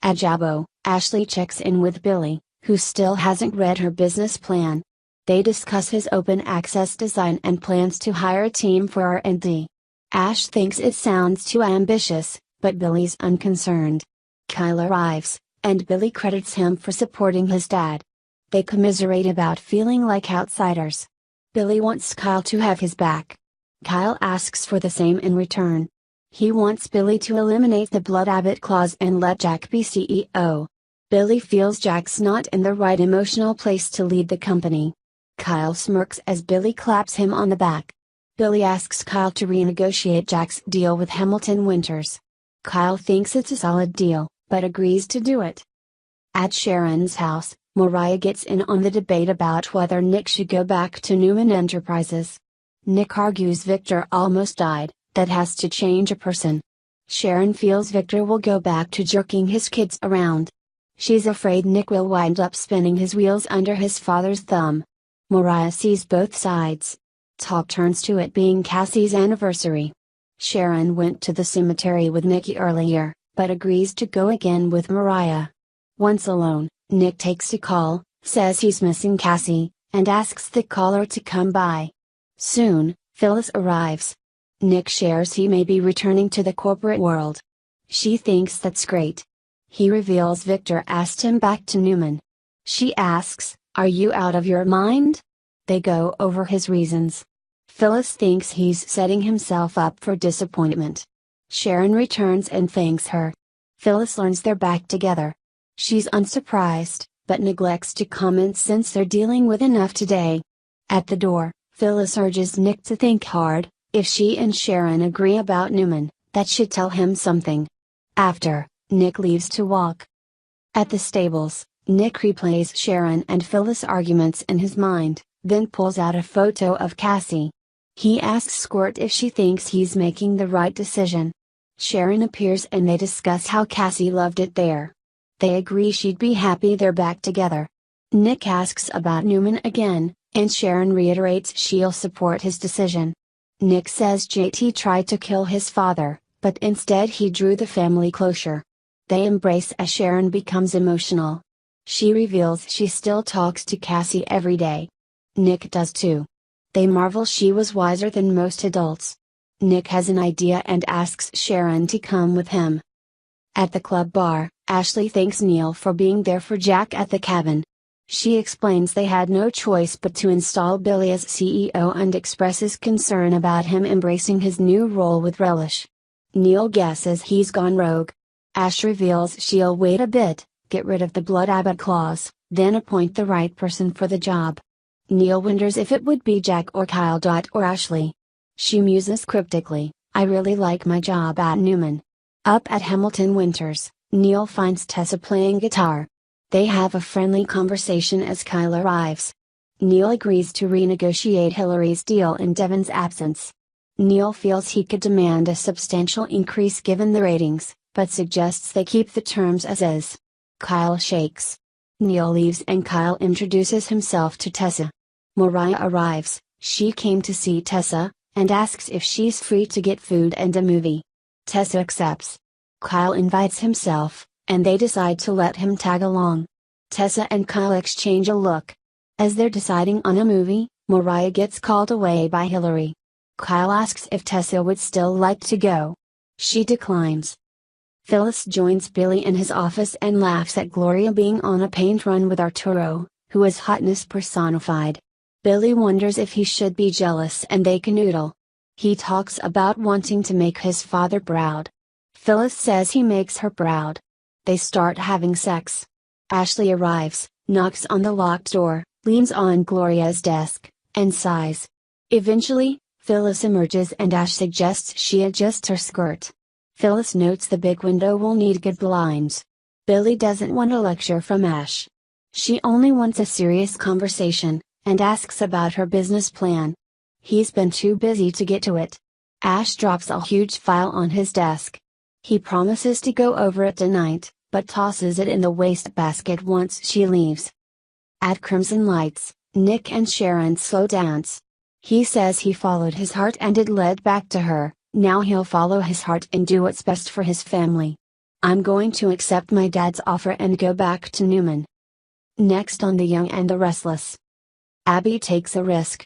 At Jabo, Ashley checks in with Billy, who still hasn't read her business plan. They discuss his open access design and plans to hire a team for R&D. Ash thinks it sounds too ambitious, but Billy's unconcerned. Kyle arrives, and Billy credits him for supporting his dad. They commiserate about feeling like outsiders. Billy wants Kyle to have his back. Kyle asks for the same in return. He wants Billy to eliminate the Blood Abbott clause and let Jack be CEO. Billy feels Jack's not in the right emotional place to lead the company. Kyle smirks as Billy claps him on the back. Billy asks Kyle to renegotiate Jack's deal with Hamilton Winters. Kyle thinks it's a solid deal, but agrees to do it. At Sharon's house, Mariah gets in on the debate about whether Nick should go back to Newman Enterprises. Nick argues Victor almost died, that has to change a person. Sharon feels Victor will go back to jerking his kids around. She's afraid Nick will wind up spinning his wheels under his father's thumb. Mariah sees both sides. Talk turns to it being Cassie's anniversary. Sharon went to the cemetery with Nicky earlier, but agrees to go again with Mariah. Once alone, Nick takes a call, says he's missing Cassie, and asks the caller to come by. Soon, Phyllis arrives. Nick shares he may be returning to the corporate world. She thinks that's great. He reveals Victor asked him back to Newman. She asks, "Are you out of your mind?" They go over his reasons. Phyllis thinks he's setting himself up for disappointment. Sharon returns and thanks her. Phyllis learns they're back together. She's unsurprised, but neglects to comment since they're dealing with enough today. At the door, Phyllis urges Nick to think hard. If she and Sharon agree about Newman, that should tell him something. After, Nick leaves to walk. At the stables, Nick replays Sharon and Phyllis' arguments in his mind, then pulls out a photo of Cassie. He asks Squirt if she thinks he's making the right decision. Sharon appears and they discuss how Cassie loved it there. They agree she'd be happy they're back together. Nick asks about Newman again, and Sharon reiterates she'll support his decision. Nick says JT tried to kill his father, but instead he drew the family closure. They embrace as Sharon becomes emotional. She reveals she still talks to Cassie every day. Nick does too. They marvel she was wiser than most adults. Nick has an idea and asks Sharon to come with him. At the club bar, Ashley thanks Neil for being there for Jack at the cabin. She explains they had no choice but to install Billy as CEO and expresses concern about him embracing his new role with relish. Neil guesses he's gone rogue. Ash reveals she'll wait a bit, get rid of the Blood Abbott clause, then appoint the right person for the job. Neil wonders if it would be Jack or Kyle. Or Ashley. She muses cryptically, "I really like my job at Newman." Up at Hamilton Winters, Neil finds Tessa playing guitar. They have a friendly conversation as Kyle arrives. Neil agrees to renegotiate Hillary's deal in Devon's absence. Neil feels he could demand a substantial increase given the ratings, but suggests they keep the terms as is. Kyle shakes. Neil leaves and Kyle introduces himself to Tessa. Mariah arrives, she came to see Tessa, and asks if she's free to get food and a movie. Tessa accepts. Kyle invites himself, and they decide to let him tag along. Tessa and Kyle exchange a look. As they're deciding on a movie, Mariah gets called away by Hillary. Kyle asks if Tessa would still like to go. She declines. Phyllis joins Billy in his office and laughs at Gloria being on a paint run with Arturo, who is hotness personified. Billy wonders if he should be jealous and they canoodle. He talks about wanting to make his father proud. Phyllis says he makes her proud. They start having sex. Ashley arrives, knocks on the locked door, leans on Gloria's desk, and sighs. Eventually, Phyllis emerges and Ash suggests she adjust her skirt. Phyllis notes the big window will need good blinds. Billy doesn't want a lecture from Ash. She only wants a serious conversation, and asks about her business plan. He's been too busy to get to it. Ash drops a huge file on his desk. He promises to go over it tonight, but tosses it in the wastebasket once she leaves. At Crimson Lights, Nick and Sharon slow dance. He says he followed his heart and it led back to her, now he'll follow his heart and do what's best for his family. I'm going to accept my dad's offer and go back to Newman. Next on The Young and the Restless. Abby takes a risk,